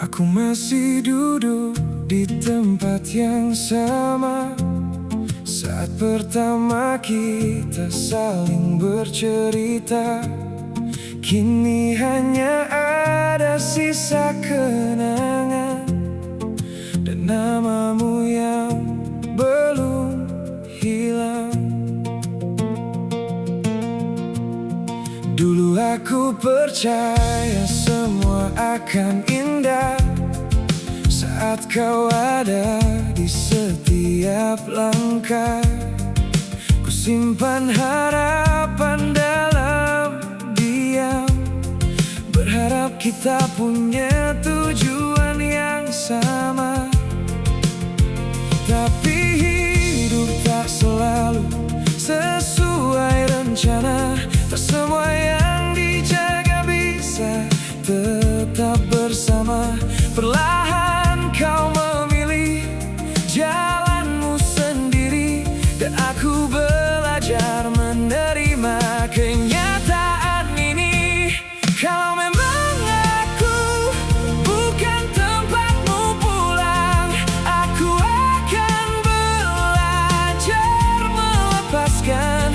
Aku masih duduk di tempat yang sama saat pertama kita saling bercerita. Kini hanya ada sisa kenangan dan namamu yang belum hilang. Dulu aku percaya semua akan indah saat kau ada di setiap langkah. Ku simpan harapan dalam diam, berharap kita punya tujuan yang sama. Tapi hidup tak selalu sesuai rencana. Tak semua yang dijaga bisa tetap bersama. Perlahan kau memilih jalanmu sendiri, dan aku belajar menerima kenyataan ini. Kalau memang aku bukan tempatmu pulang, aku akan belajar melepaskan.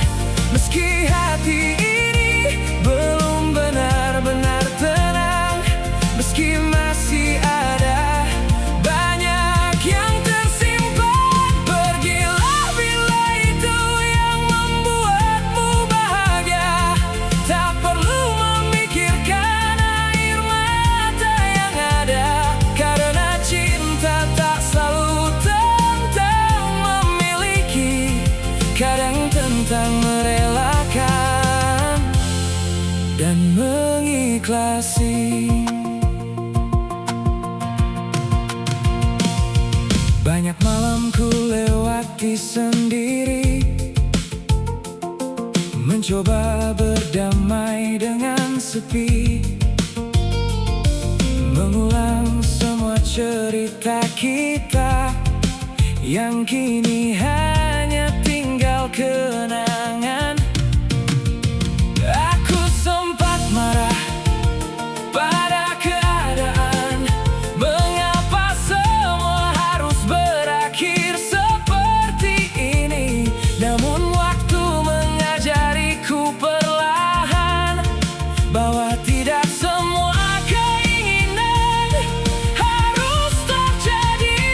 Meski hati ini belum benar-benar tenang, meski masih ada banyak yang tersimpan. Pergilah bila itu yang membuatmu bahagia. Tak perlu memikirkan air mata yang ada, karena cinta tak selalu tentang memiliki, kadang tentang merelakan dan mengikhlasi. Banyak malam ku lewati sendiri, mencoba berdamai dengan sepi, mengulang semua cerita kita yang kini hanya tinggal kenangan. Aku sempat marah pada keadaan, mengapa semua harus berakhir seperti ini. Namun waktu mengajariku perlahan bahwa tidak semua keinginan harus terjadi.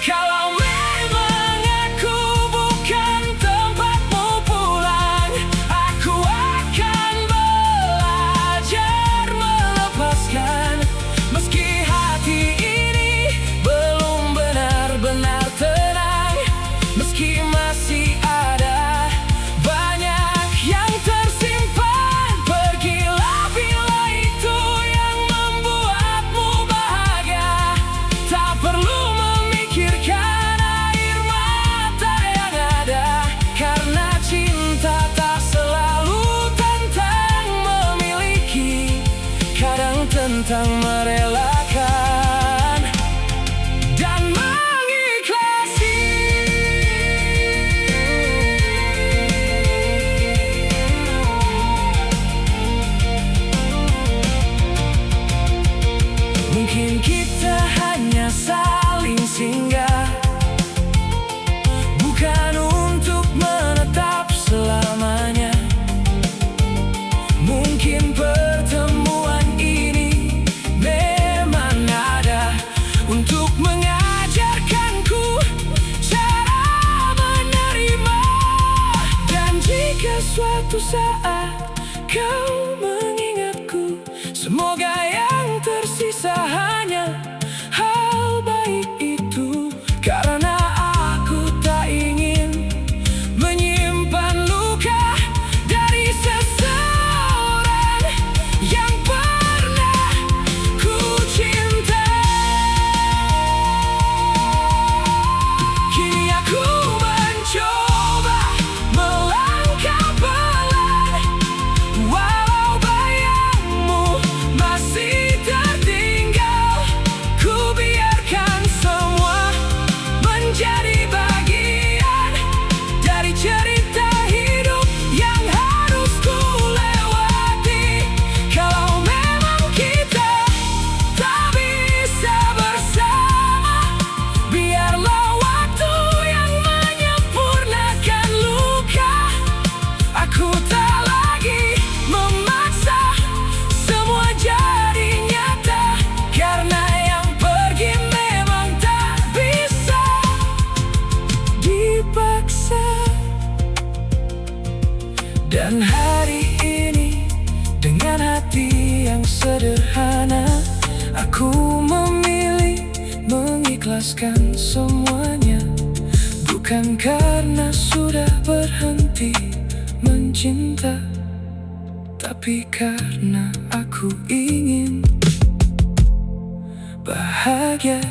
Kalau memang aku bukan tempatmu pulang, aku akan belajar melepaskan. Meski hati ini belum benar-benar tenang, meski masih ada banyak yang tersimpan. Pergilah bila itu yang membuatmu bahagia. Tak perlu memikirkan air mata yang ada, karena cinta tak selalu tentang memiliki, kadang tentang merelakan dan mengikhlasi. Mungkin kita hanya saling singgah, bukan untuk menetap selamanya. Mungkin pertemuan ini memang ada untuk mengajarkanku cara menerima. Dan jika suatu saat kau mengingatku, semoga yang tersisa hanya hal baik itu. Karena aku tak ingin menyimpan luka dari seseorang yang pernah ku cinta. Kini aku mencoba Dan hari ini dengan hati yang sederhana, aku memilih mengikhlaskan semuanya. Bukan karena sudah berhenti mencinta, tapi karena aku ingin bahagia.